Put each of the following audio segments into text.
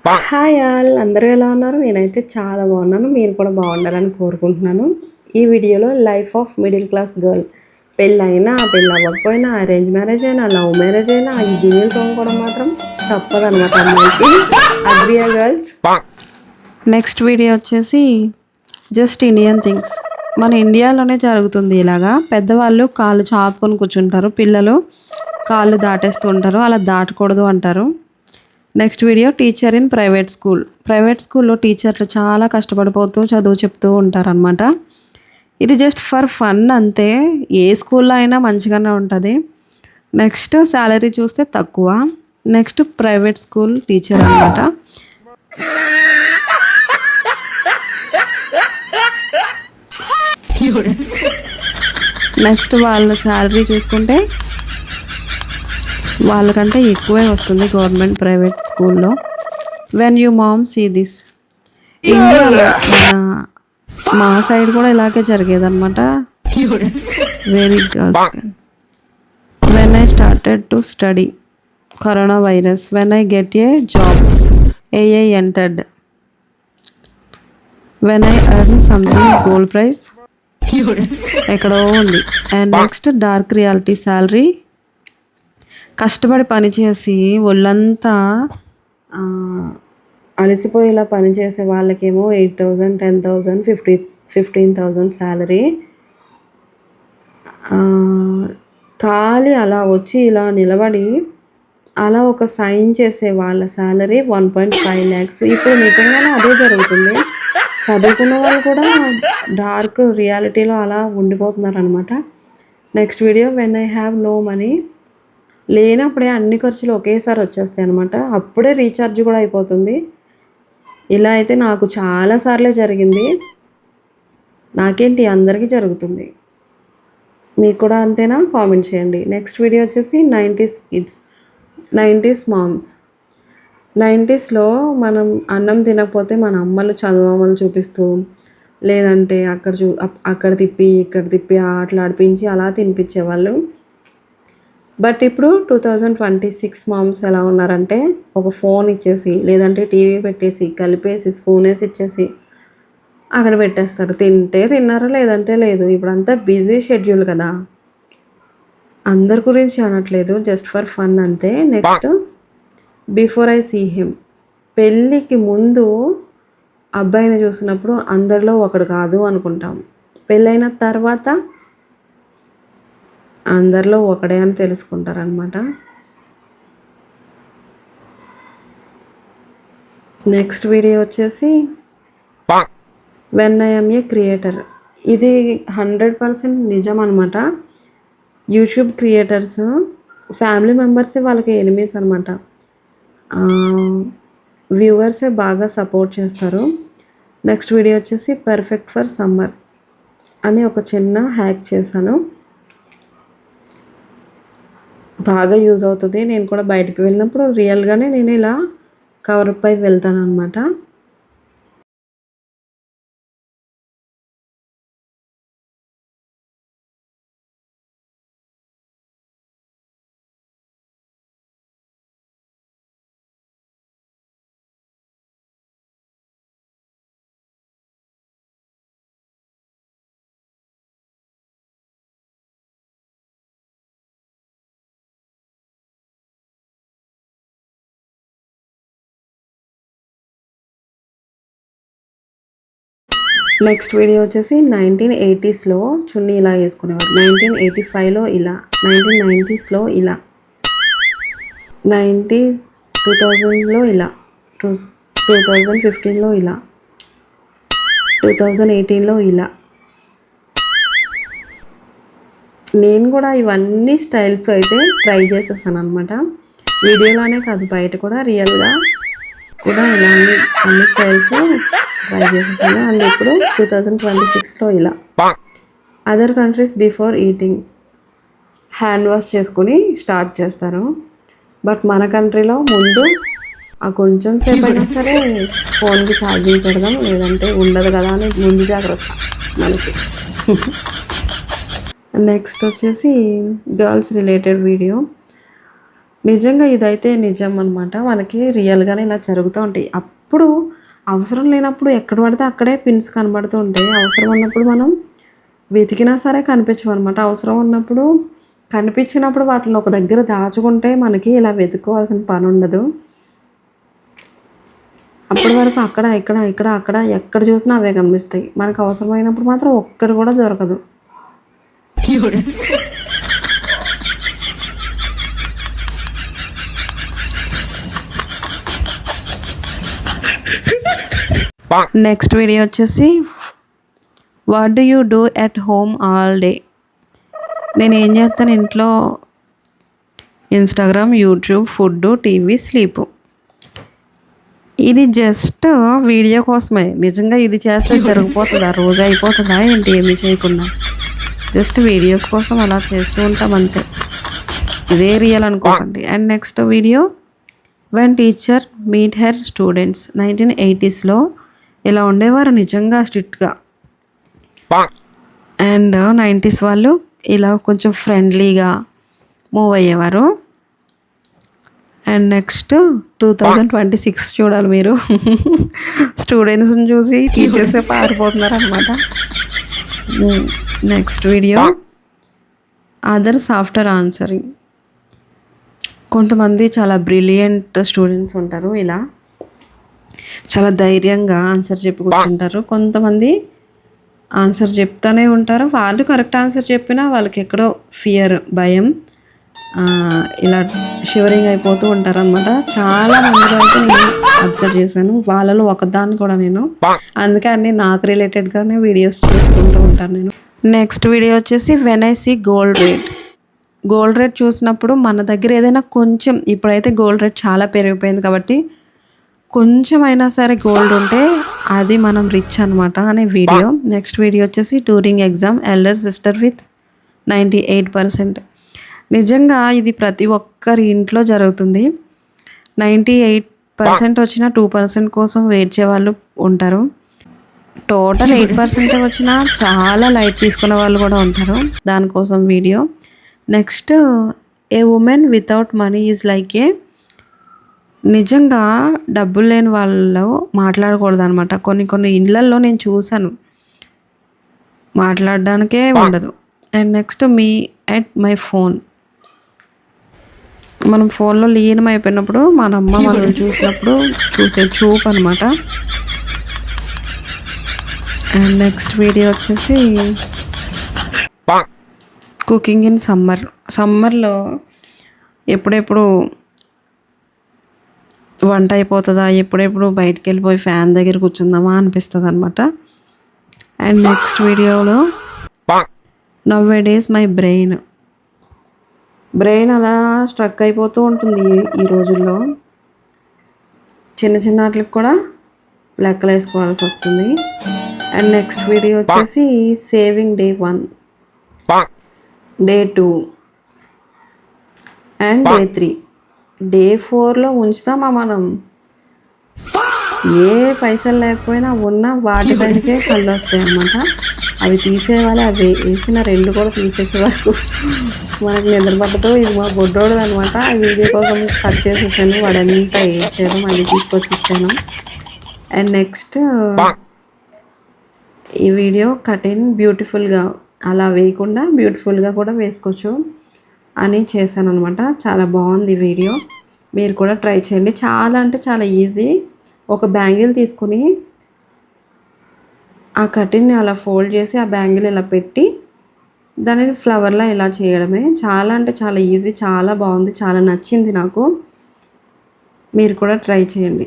Hi all, అందరూ ఎలా ఉన్నారు? నేనైతే చాలా బాగున్నాను. మీరు కూడా బాగుండాలని కోరుకుంటున్నాను. ఈ వీడియోలో life of middle class girl, పెళ్ళైనా పెళ్ళి అవ్వకపోయినా, అరేంజ్ మ్యారేజ్ అయినా, లవ్ మ్యారేజ్ అయినా, ఈ గిన్నెలు తోముకోవడం మాత్రం తప్పదనమాట అమ్మాయికి. అగ్రియా గర్ల్స్. నెక్స్ట్ వీడియో వచ్చేసి జస్ట్ ఇండియన్ థింగ్స్. మన ఇండియాలోనే జరుగుతుంది ఇలాగా. పెద్దవాళ్ళు కాళ్ళు చాపుకొని కూర్చుంటారు, పిల్లలు కాళ్ళు దాటేస్తూ ఉంటారు. అలా దాటకూడదు అంటారు. Next video teacher in private school. Private స్కూల్లో టీచర్లు చాలా కష్టపడిపోతూ చదువు చెప్తూ ఉంటారనమాట. ఇది జస్ట్ ఫర్ ఫన్ అంతే. ఏ స్కూల్లో అయినా మంచిగానే ఉంటుంది. నెక్స్ట్ శాలరీ చూస్తే తక్కువ. నెక్స్ట్ ప్రైవేట్ స్కూల్ టీచర్ అనమాట. నెక్స్ట్ వాళ్ళ శాలరీ చూసుకుంటే వాళ్ళకంటే ఎక్కువే వస్తుంది గవర్నమెంట్ ప్రైవేట్ స్కూల్లో. When you mom see this. ఇండియాలో మా సైడ్ కూడా ఇలాగే జరిగేదన్నమాట. Very girls. When I started to study corona virus. When I get a job AI entered. When I earn something gold prize ఎక్కడో ఉంది. And next dark reality salary. కష్టపడి పనిచేసి ఒళ్ళంతా అలసిపోయేలా పనిచేసే వాళ్ళకేమో 8,000, 10,000, 15,000 శాలరీ. ఖాళీ అలా వచ్చి ఇలా నిలబడి అలా ఒక సైన్ చేసే వాళ్ళ శాలరీ 1.5 lakhs. ఇప్పుడు నిజంగానే అదే జరుగుతుంది. చదువుకున్న వాళ్ళు కూడా డార్క్ రియాలిటీలో అలా ఉండిపోతున్నారు అనమాట. Next video when I have no money. లేనప్పుడే అన్ని ఖర్చులు ఒకేసారి వచ్చేస్తాయి అనమాట. అప్పుడే రీఛార్జ్ కూడా అయిపోతుంది. ఇలా అయితే నాకు చాలాసార్లే జరిగింది. నాకేంటి, అందరికీ జరుగుతుంది. మీకు కూడా అంతేనా? కామెంట్ చేయండి. నెక్స్ట్ వీడియో వచ్చేసి 90s కిడ్స్, 90s మామ్స్. 90sలో మనం అన్నం తినకపోతే మన అమ్మలు చదువమ్మలు చూపిస్తూ, లేదంటే అక్కడ తిప్పి ఇక్కడ తిప్పి అట్లా ఆడిపించి అలా తినిపించేవాళ్ళు. బట్ ఇప్పుడు 2026 మామ్స్ ఎలా ఉన్నారంటే ఒక ఫోన్ ఇచ్చేసి, లేదంటే టీవీ పెట్టేసి, కలిపేసి, స్పూన్ వేసి ఇచ్చేసి అక్కడ పెట్టేస్తారు. తింటే తిన్నారు, లేదంటే లేదు. ఇప్పుడు అంతా బిజీ షెడ్యూల్ కదా. అందరి గురించి అనట్లేదు, జస్ట్ ఫర్ ఫన్ అంతే. Next before I see him. పెళ్ళికి ముందు అబ్బాయిని చూసినప్పుడు అందరిలో ఒకడు కాదు అనుకుంటాం. పెళ్ళైన తర్వాత అందరిలో ఒకడే అని తెలుసుకుంటారనమాట. నెక్స్ట్ వీడియో వచ్చేసి when I am a creator. ఇది 100% నిజం అనమాట. యూట్యూబ్ క్రియేటర్స్ ఫ్యామిలీ మెంబర్సే వాళ్ళకి ఎనిమీస్ అనమాట. వ్యూవర్సే బాగా సపోర్ట్ చేస్తారు. నెక్స్ట్ వీడియో వచ్చేసి పర్ఫెక్ట్ ఫర్ సమ్మర్ అని ఒక చిన్న హ్యాక్ చేశాను. బాగా యూజ్ అవుతుంది. నేను కూడా బయటకు వెళ్ళినప్పుడు రియల్గానే నేను ఇలా కవర్ పై వెళ్తాను అనమాట. నెక్స్ట్ వీడియో వచ్చేసి 1980sలో చున్నీ ఇలా వేసుకునేవారు, 1985లో ఇలా, 1990sలో ఇలా, 2000లో ఇలా, 2015లో ఇలా, 2018లో ఇలా. నేను కూడా ఇవన్నీ స్టైల్స్ అయితే ట్రై చేసేసాను అనమాట. వీడియోలోనే కాదు, బయట కూడా రియల్గా కూడా ఇలా అన్ని స్టైల్స్ ట్రై చేసేసాను. అండ్ ఇప్పుడు 2026లో ఇలా. Other countries before eating hand wash చేసుకుని స్టార్ట్ చేస్తారు. బట్ మన కంట్రీలో ముందు ఆ కొంచెం సేపు అయినా సరే ఫోన్కి ఛార్జింగ్ పెడదాం, లేదంటే ఉండదు కదా అని ముందు జాగ్రత్త మనకి. నెక్స్ట్ వచ్చేసి గర్ల్స్ రిలేటెడ్ వీడియో. నిజంగా ఇదైతే నిజం అనమాట. మనకి రియల్‌గానే ఇలా జరుగుతూ ఉంటాయి. అప్పుడు అవసరం లేనప్పుడు ఎక్కడ పడితే అక్కడే పిన్స్ కనబడుతూ ఉంటాయి. అవసరం ఉన్నప్పుడు మనం వెతికినా సరే కనిపించవనమాట. అవసరం ఉన్నప్పుడు కనిపించినప్పుడు వాటిని ఒక దగ్గర దాచుకుంటే మనకి ఇలా వెతుక్కోవాల్సిన పనుండదు. అప్పటి వరకు అక్కడ, ఇక్కడ, ఇక్కడ, అక్కడ ఎక్కడ చూసినా అవే కనిపిస్తాయి. మనకు అవసరమైనప్పుడు మాత్రం ఒక్కటి కూడా దొరకదు. నెక్స్ట్ వీడియో వచ్చేసి what do you do at home all day. నేను ఏం చేస్తాను ఇంట్లో? Instagram, YouTube, food, TV, sleep. ఇది జస్ట్ వీడియో కోసమే. నిజంగా ఇది చేస్తే జరిగిపోతుందా? రోజు అయిపోతుందా ఏంటి ఏమీ చేయకుండా? జస్ట్ వీడియోస్ కోసం అలా చేస్తూ ఉంటాం అంతే. ఇదే రియల్ అనుకోకండి. And next video when teacher meet her students. 1980sలో ఇలా ఉండేవారు నిజంగా స్ట్రిక్ట్గా. అండ్ 90s వాళ్ళు ఇలా కొంచెం ఫ్రెండ్లీగా మూవ్ అయ్యేవారు. అండ్ నెక్స్ట్ 2026 చూడాలి మీరు. స్టూడెంట్స్ని చూసి టీచర్సే పారిపోతున్నారు అనమాట. Next video others after answering. కొంతమంది చాలా బ్రిలియంట్ స్టూడెంట్స్ ఉంటారు, ఇలా చాలా ధైర్యంగా ఆన్సర్ చెప్పి కూర్చుంటారు. కొంతమంది ఆన్సర్ చెప్తూనే ఉంటారు. వాళ్ళు కరెక్ట్ ఆన్సర్ చెప్పినా వాళ్ళకి ఎక్కడో ఫియర్, భయం, ఇలా షివరింగ్ అయిపోతూ ఉంటారు అనమాట. చాలా మందిలో అయితే నేను అబ్జర్వ్ చేశాను. వాళ్ళలో ఒకదాన్ని కూడా నేను. అందుకే అన్నీ నాకు రిలేటెడ్గానే వీడియోస్ చేసుకుంటూ ఉంటాను నేను. నెక్స్ట్ వీడియో వచ్చేసి when I see gold rate. Gold rate చూసినప్పుడు మన దగ్గర ఏదైనా కొంచెం, ఇప్పుడైతే గోల్డ్ రేట్ చాలా పెరిగిపోయింది కాబట్టి కొంచెం అయినా సరే గోల్డ్ ఉంటే అది మనం రిచ్ అనమాట అనే వీడియో. నెక్స్ట్ వీడియో వచ్చేసి during exam elder sister with 98%. నిజంగా ఇది ప్రతి ఒక్కరి ఇంట్లో జరుగుతుంది. 98% వచ్చినా 2% కోసం వెయిట్ చేసే వాళ్ళు ఉంటారు. టోటల్ 8% వచ్చినా చాలా లైట్ తీసుకునే వాళ్ళు కూడా ఉంటారు. దానికోసం video. Next A women without money is like ఏ. నిజంగా డబ్బులు లేని వాళ్ళు మాట్లాడకూడదు అనమాట. కొన్ని ఇళ్ళల్లో నేను చూశాను, మాట్లాడడానికే ఉండదు. And next me at my phone. మనం ఫోన్లో లీనం అయిపోయినప్పుడు మన అమ్మ మనల్ని చూసినప్పుడు చూసే చూపు అనమాట. అండ్ నెక్స్ట్ వీడియో వచ్చేసి కుకింగ్ ఇన్ సమ్మర్. సమ్మర్లో ఎప్పుడెప్పుడు వంట అయిపోతుందా, ఎప్పుడెప్పుడు బయటికి వెళ్ళిపోయి ఫ్యాన్ దగ్గర కూర్చుందామా అనిపిస్తుంది అనమాట. అండ్ నెక్స్ట్ వీడియోలో now A days my brain అలా స్ట్రక్ అయిపోతూ ఉంటుంది ఈ రోజుల్లో. చిన్న చిన్న వాటికి కూడా లెక్కలు వేసుకోవాల్సి వస్తుంది. అండ్ నెక్స్ట్ వీడియో వచ్చేసి saving day 1, day 2 and day 3. Day 4లో ఉంచుతామా మనం? ఏ పైసలు లేకపోయినా ఉన్న వాటిపైనకే కళ్ళు వస్తాయి అన్నమాట. అవి తీసేవాళ్ళు, అవి వేసిన 2 కూడా తీసేసే వరకు మనకు నిద్రపట్టతో. ఇది మా బొడ్డోడు అనమాట. ఆ వీడియో కోసం కట్ చేసేసాను. వాడు ఎంత ఏడ్చాడో మళ్ళీ తీసుకొచ్చి ఇచ్చాను. అండ్ నెక్స్ట్ ఈ వీడియో కటింగ్ బ్యూటిఫుల్గా అలా వేయకుండా బ్యూటిఫుల్గా కూడా వేసుకోవచ్చు అని చేశాను అనమాట. చాలా బాగుంది వీడియో. మీరు కూడా ట్రై చేయండి. చాలా అంటే చాలా ఈజీ. ఒక బ్యాంగిల్ తీసుకుని ఆ కటింగ్ని అలా ఫోల్డ్ చేసి ఆ బ్యాంగిల్ ఇలా పెట్టి దానిని ఫ్లవర్లా ఇలా చేయడమే. చాలా అంటే చాలా ఈజీ, చాలా బాగుంది, చాలా నచ్చింది నాకు. మీరు కూడా ట్రై చేయండి.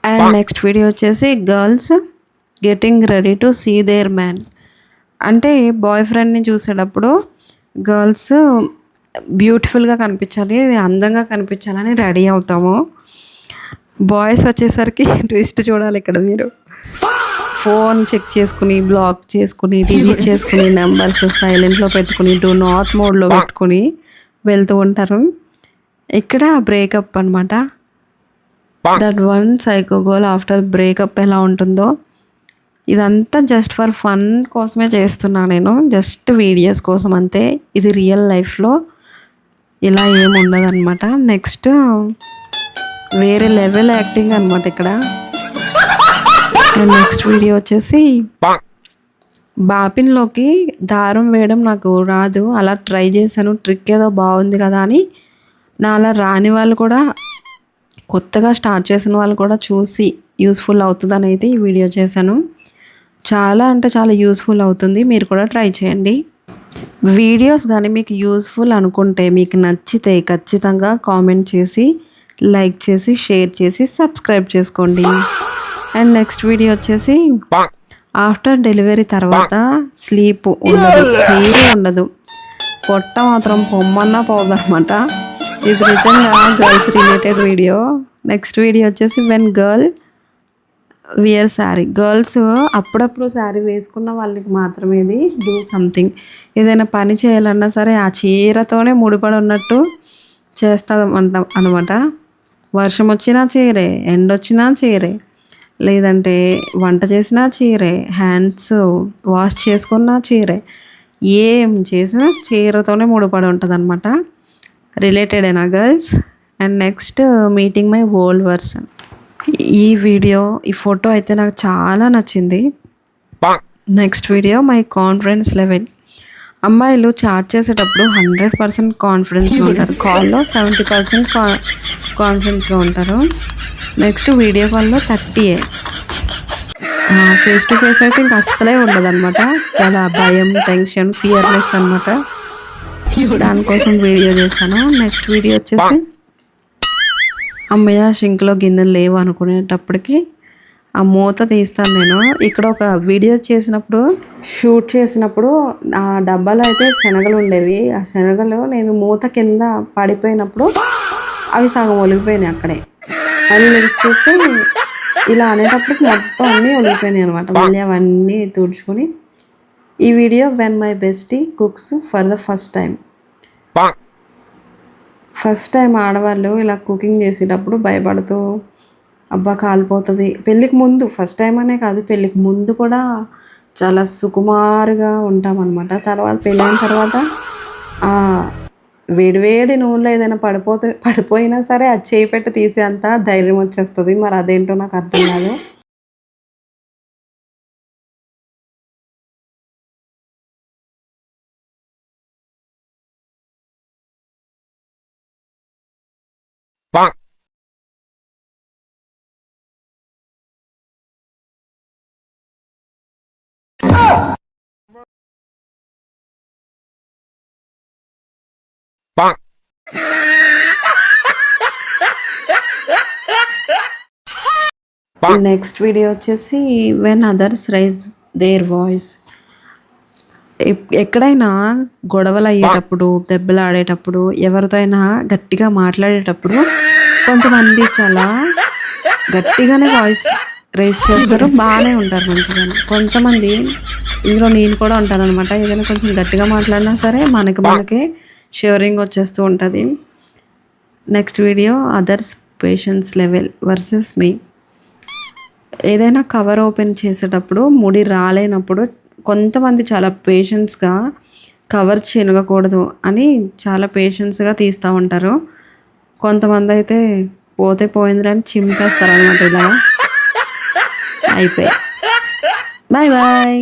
అండ్ నెక్స్ట్ వీడియో వచ్చేసి girls getting ready to see their man. అంటే బాయ్ ఫ్రెండ్ని చూసేటప్పుడు గర్ల్స్ బ్యూటిఫుల్గా కనిపించాలి, అందంగా కనిపించాలని రెడీ అవుతాము. బాయ్స్ వచ్చేసరికి ట్విస్ట్ చూడాలి ఇక్కడ మీరు. ఫోన్ చెక్ చేసుకుని, బ్లాక్ చేసుకుని, డిలీట్ చేసుకుని, నెంబర్స్ సైలెంట్లో పెట్టుకుని, డూ నాట్ మోడ్లో పెట్టుకుని వెళ్తూ ఉంటారు. ఇక్కడ బ్రేకప్ అనమాట. That one psycho girl after breakup ఎలా ఉంటుందో ఇదంతా జస్ట్ ఫర్ ఫన్ కోసమే చేస్తున్నా నేను. జస్ట్ వీడియోస్ కోసం అంతే. ఇది రియల్ లైఫ్‌లో ఇలా ఏమి ఉండదనమాట. నెక్స్ట్ వేరే లెవెల్ యాక్టింగ్ అనమాట ఇక్కడ. అండ్ నెక్స్ట్ వీడియో వచ్చేసి బాపిన్‌లోకి దారం వేయడం నాకు రాదు. అలా ట్రై చేశాను. ట్రిక్ ఏదో బాగుంది కదా అని నాలా రాని వాళ్ళు కూడా కొత్తగా స్టార్ట్ చేసిన వాళ్ళు కూడా చూసి యూస్‌ఫుల్ అవుతదని అయితే ఈ వీడియో చేశాను. చాలా అంటే చాలా యూస్‌ఫుల్ అవుతుంది. మీరు కూడా ట్రై చేయండి. వీడియోస్ గానీ మీకు యూస్‌ఫుల్ అనుకుంటే, మీకు నచ్చితే ఖచ్చితంగా కామెంట్ చేసి, లైక్ చేసి, షేర్ చేసి, సబ్స్క్రైబ్ చేసుకోండి. అండ్ నెక్స్ట్ వీడియో వచ్చేసి ఆఫ్టర్ డెలివరీ తర్వాత స్లీప్ ఉండదు, హెయిర్ ఉండదు, పొట్ట మాత్రం పొమ్మన్నా పోదనమాట. ఇది నిజంగా girls related video. Next video వచ్చేసి when girl wear sari. Girls అప్పుడప్పుడు శారీ వేసుకున్న వాళ్ళకి మాత్రమే ఇది డూ సంథింగ్. ఏదైనా పని చేయాలన్నా సరే ఆ చీరతోనే ముడిపడి ఉన్నట్టు చేస్తామంట అనమాట. వర్షం వచ్చినా చీరే, ఎండొచ్చినా చీరే, లేదంటే వంట చేసినా చీరే, హ్యాండ్స్ వాష్ చేసుకున్నా చీరే, ఏం చేసినా చీరతోనే ముడిపడి ఉంటుంది అనమాట. రిలేటెడేనా girls? And next meeting my old version. ఈ వీడియో, ఈ ఫోటో అయితే నాకు చాలా నచ్చింది. Next video my confidence level. అమ్మాయిలు చాట్ చేసేటప్పుడు 100% కాన్ఫిడెన్స్గా ఉంటారు. కాల్లో 70% కాన్ఫిడెన్స్గా ఉంటారు. నెక్స్ట్ వీడియో కాల్లో 30. ఫేస్ టు ఫేస్ అయితే ఇంకా అస్సలే ఉండదు అనమాట. చాలా భయం, టెన్షన్, ఫియర్లెస్ అనమాట. దానికోసం వీడియో చేశాను. నెక్స్ట్ వీడియో వచ్చేసి అమ్మయ్య సింక్లో గిన్నెలు లేవు అనుకునేటప్పటికి ఆ మూత తీస్తాను నేను. ఇక్కడ ఒక వీడియో చేసినప్పుడు, షూట్ చేసినప్పుడు ఆ డబ్బాలో అయితే శనగలు ఉండేవి. ఆ శనగలు నేను మూత కింద పడిపోయినప్పుడు అవి సగం ఒలిగిపోయినాయి అక్కడే. మళ్ళీ నెక్స్ట్ చూస్తే ఇలా అనేటప్పటికి మొత్తం అన్నీ ఒలిగిపోయినాయి అనమాట. మళ్ళీ అవన్నీ తుడుచుకొని ఈ video when my bestie cooks for the first time. First time ఆడవాళ్ళు ఇలా కుకింగ్ చేసేటప్పుడు భయపడుతూ అబ్బా కాలిపోతుంది. పెళ్ళికి ముందు, ఫస్ట్ టైం అనే కాదు, పెళ్ళికి ముందు కూడా చాలా సుకుమారుగా ఉంటామన్నమాట. తర్వాత పెళ్ళైన తర్వాత వేడివేడి నూనెలో ఏదైనా పడిపోయినా సరే అది చేయి పెట్టి తీసేంత ధైర్యం వచ్చేస్తుంది. మరి అదేంటో నాకు అర్థం కాదు. నెక్స్ట్ వీడియో వచ్చేసి when others raise their voice. ఎక్కడైనా గొడవలు అయ్యేటప్పుడు, దెబ్బలు ఆడేటప్పుడు, ఎవరితో అయినా గట్టిగా మాట్లాడేటప్పుడు కొంతమంది చాలా గట్టిగానే వాయిస్ రైజ్ చేస్తారు, బాగానే ఉంటారు మంచిగానే. కొంతమంది, ఇందులో నేను కూడా ఉంటాను అనమాట, ఏదైనా కొంచెం గట్టిగా మాట్లాడినా సరే మనకే షివరింగ్ వచ్చేస్తూ ఉంటుంది. Next video others patience level versus me. ఏదైనా కవర్ ఓపెన్ చేసేటప్పుడు ముడి రాలేనప్పుడు కొంతమంది చాలా పేషెన్స్గా కవర్ చినగకూడదు అని చాలా పేషెన్స్గా తీస్తూ ఉంటారు. కొంతమంది అయితే పోతే పోయిందిలే అని చింపేస్తారు అనమాట. ఇలా అయిపోయి బాయ్ బాయ్.